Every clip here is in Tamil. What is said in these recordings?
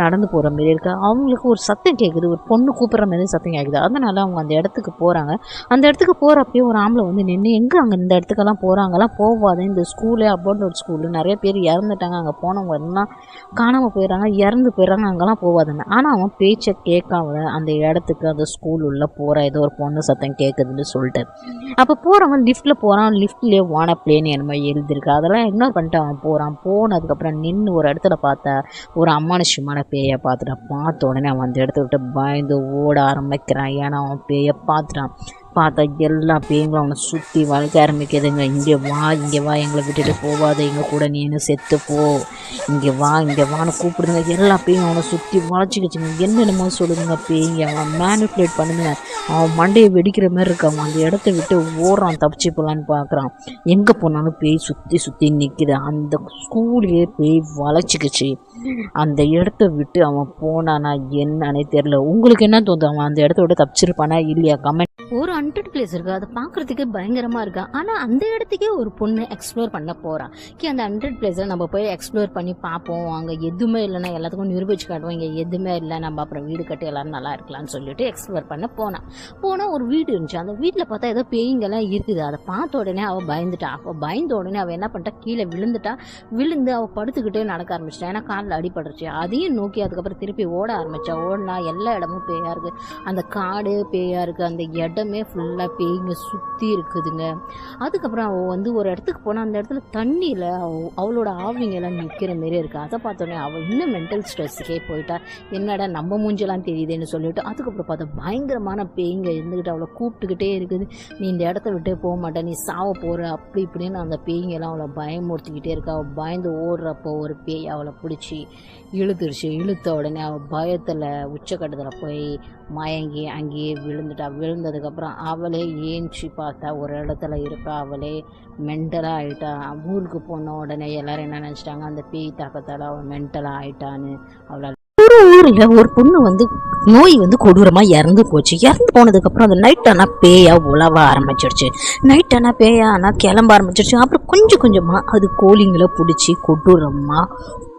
நடந்து போகிற மாரி இருக்குது. அவங்களுக்கு ஒரு சத்தம் கேட்குது, ஒரு பொண்ணு கூப்பிட்ற மாரி சத்தம் கேட்குது. அதனால் அவங்க அந்த இடத்துக்கு போகிறாங்க. அந்த இடத்துக்கு போகிறப்பயே ஒரு ஆம்பளை வந்து நின்று, எங்கே அங்கே இந்த இடத்துக்கெல்லாம் போகிறாங்கலாம், போகாத, இந்த ஸ்கூலு அபோர்ட் ஸ்கூலு, நிறைய பேர் இறந்துட்டாங்க, அங்கே போனவங்க எல்லாம் காணாமல் போயிடுறாங்க, இறந்து போயிடுறாங்க, அங்கெல்லாம் போகாதுன்னு. ஆனால் அவன் பேச்சை கேட்காம அந்த இடத்துக்கு, அந்த ஸ்கூல் உள்ள போகிற ஏதோ ஒரு பொண்ணு சத்தம் கேட்குதுன்னு சொல்லிட்டு அப்போ போகிறவன் லிஃப்ட்டில் போகிறான். லிஃப்ட்லேயே வான பிளேன் என்னமோ எழுதிருக்கு. அதெல்லாம் இக்னோர் பண்ணிட்டு அவன் போகிறான். போனதுக்கப்புறம் நின்று ஒரு இடத்துல பார்த்தா ஒரு அம்மானுஷமான பேயை பார்த்த உடனே அவன் அந்த இடத்த விட்டு பயந்து ஓட ஆரம்பிக்கிறான். ஏன்னா அவன் பேயை பார்த்தா எல்லா பேய்களும் அவனை சுற்றி வளர்க்க ஆரம்பிக்குதுங்க. இங்கே வா எங்களை விட்டுட்டு போவாத, எங்கள் கூட நீ என்ன செத்து போ, இங்கே வான்னு கூப்பிடுங்க. எல்லா பேயும் அவனை சுற்றி வளைச்சிக்கிச்சுங்க. என்னென்னமோ சொல்லுதுங்க பேய்ங்க. அவன் மேனிப்புலேட் பண்ணுங்க. அவன் மண்டையை வெடிக்கிற மாதிரி இருக்கு. அவன் அந்த இடத்த விட்டு ஓடுறான், தப்பிச்சு போகலான்னு பார்க்குறான். எங்கே போனாலும் பேய் சுற்றி நிற்குது. அந்த ஸ்கூலையே பேய் வளைச்சிக்கிச்சு. அந்த இடத்த விட்டு அவன் போனானா என்னன்னே தெரியல. உங்களுக்கு என்ன தோணுது? அவன் அந்த இடத்த விட்டு தப்பிச்சிருப்பானா இல்லையா? கமெண்ட். ஒரு ஹண்டட் பிளேஸ் இருக்குது, அதை பார்க்குறதுக்கு பயங்கரமாக இருக்கா. ஆனால் அந்த இடத்துக்கே ஒரு பொண்ணு எக்ஸ்ப்ளோர் பண்ண போகிறான். அந்த ஹண்டட் பிளேஸில் நம்ம போய் எக்ஸ்ப்ளோர் பண்ணி பார்ப்போம், அங்கே எதுவுமே இல்லைன்னா எல்லாத்துக்கும் நிரூபிச்சு காட்டுவோம், இங்கே எதுவுமே இல்லை, நம்ம அப்புறம் வீடு கட்டி எல்லோரும் நல்லா இருக்கலாம்னு சொல்லிட்டு எக்ஸ்ப்ளோர் பண்ண போனால் ஒரு வீடு இருந்துச்சு. அந்த வீட்டில் பார்த்தா ஏதோ பேய்ங்கெல்லாம் இருக்குது. அதை பார்த்த உடனே அவள் பயந்துட்டா. பயந்த உடனே அவள் என்ன பண்ணிட்டா, கீழே விழுந்து அவள் படுத்துக்கிட்டே நடக்க ஆரம்பிச்சிட்டா. ஏன்னா காலில் அடிபட்டுருச்சு. அதையும் நோக்கி அதுக்கப்புறம் திருப்பி ஓட ஆரம்பிச்சா. ஓடினா எல்லா இடமும் பேயாக இருக்குது. அந்த காடு பேயாக இருக்குது. அந்த இடமே ஃபுல்லாக பேய்ங்க சுற்றி இருக்குதுங்க. அதுக்கப்புறம் அவள் வந்து ஒரு இடத்துக்கு போனால் அந்த இடத்துல தண்ணியில் அவளோட ஆவிங்கெல்லாம் நிற்கிற மாரி இருக்குது. அதை பார்த்தோன்னே அவள் இன்னும் மென்டல் ஸ்ட்ரெஸ்ஸுக்கே போயிட்டா. என்னடா நம்ம மூஞ்செல்லாம் தெரியுதுன்னு சொல்லிட்டு அதுக்கப்புறம் பார்த்தா பயங்கரமான பேய்ங்க இருந்துக்கிட்டு அவளை கூப்பிட்டுக்கிட்டே இருக்குது. நீ இந்த இடத்த விட்டே போக மாட்டே, நீ சாவ போகிற, அப்படி இப்படின்னு அந்த பேய்ங்கெல்லாம் அவளை பயமுறுத்திக்கிட்டே இருக்கா. அவள் பயந்து ஓடுறப்போ ஒரு பேய் அவளை பிடிச்சி இழுத்துருச்சு. இழுத்த உடனே அவள் பயத்தில் உச்சக்கட்டத்தில் போய் மயங்கி அங்கேயே விழுந்துட்டா. விழுந்ததுக்கப்புறம் அவளே ஏஞ்சி பார்த்தா ஒரு இடத்துல இருக்கா. அவளே மென்டலாக ஆகிட்டா. ஊருக்கு போன உடனே எல்லாரும் என்ன நினச்சிட்டாங்க, அந்த பேய் தாக்கத்தால் அவள் மென்டலாக ஆகிட்டான்னு. அவளால் ஒரு ஊரில் ஒரு பொண்ணு வந்து நோய் வந்து கொடூரமாக இறந்து போச்சு. இறந்து போனதுக்கப்புறம் அந்த நைட் ஆனால் பேயாக உழவ ஆரம்பிச்சிருச்சு. நைட் ஆனால் பேயாக கிளம்ப ஆரம்பிச்சிருச்சு. அப்புறம் கொஞ்சம் கொஞ்சமாக அது கோழிங்களை பிடிச்சி கொடூரமாக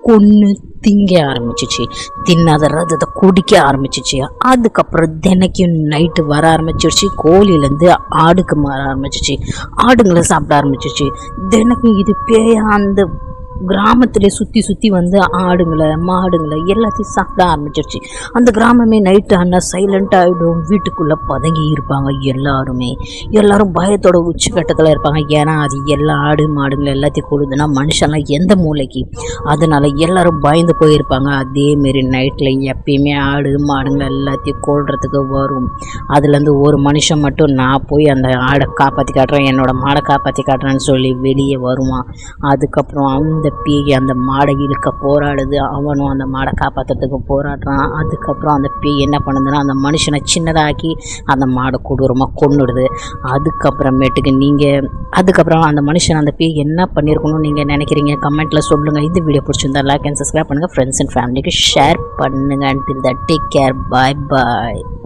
கொன்று திங்க ஆரம்பிச்சிச்சு. தின்னாத ரதத்தை குடிக்க ஆரம்பிச்சிச்சு. அதுக்கப்புறம் தினைக்கும் நைட்டு வர ஆரம்பிச்சிருச்சு. கோழிலேருந்து ஆடுக்கு மாற ஆரம்பிச்சிச்சு. ஆடுங்களை சாப்பிட ஆரம்பிச்சிச்சு. தினைக்கும் இது பேயா அந்த கிராமத்திலே சுற்றி வந்து ஆடுங்களை மாடுங்களை எல்லாத்தையும் சாப்பிட ஆரம்பிச்சிருச்சு. அந்த கிராமமே நைட்டு ஆனால் சைலண்ட் ஆகிடும். வீட்டுக்குள்ளே பதங்கி இருப்பாங்க எல்லாரும் பயத்தோட உச்சக்கட்டத்தில் இருப்பாங்க. ஏன்னா அது எல்லா ஆடு மாடுங்களை எல்லாத்தையும் கொள்ளுதுன்னா மனுஷன்லாம் எந்த மூளைக்கு, அதனால எல்லாரும் பயந்து போயிருப்பாங்க. அதேமாரி நைட்டில் எப்பயுமே ஆடு மாடுங்களை எல்லாத்தையும் கொள்றதுக்கு வரும். அதுலேருந்து ஒரு மனுஷன் மட்டும் நான் போய் அந்த ஆடை காப்பாற்றி காட்டுறேன், என்னோட மாடை காப்பாற்றி காட்டுறேன்னு சொல்லி வெளியே வருவான். அதுக்கப்புறம் அந்த பேய் அந்த மாடை இழுக்க போராடுது. அவனும் அந்த மாடை காப்பாற்றுறதுக்கு போராடுறான். அதுக்கப்புறம் அந்த பேய் என்ன பண்ணுதுன்னா அந்த மனுஷனை சின்னதாக்கி அந்த மாடை கொடூரமாக கொன்னுடுது. அதுக்கப்புறம் அந்த மனுஷன் அந்த பேய் என்ன பண்ணியிருக்கணும்னு நீங்கள் நினைக்கிறீங்க? கமெண்ட்டில் சொல்லுங்கள். இந்த வீடியோ பிடிச்சிருந்தா லைக் அண்ட் சப்ஸ்கிரைப் பண்ணுங்கள். ஃப்ரெண்ட்ஸ் அண்ட் ஃபேமிலிக்கு ஷேர் பண்ணுங்கள். until that, take care. Bye bye.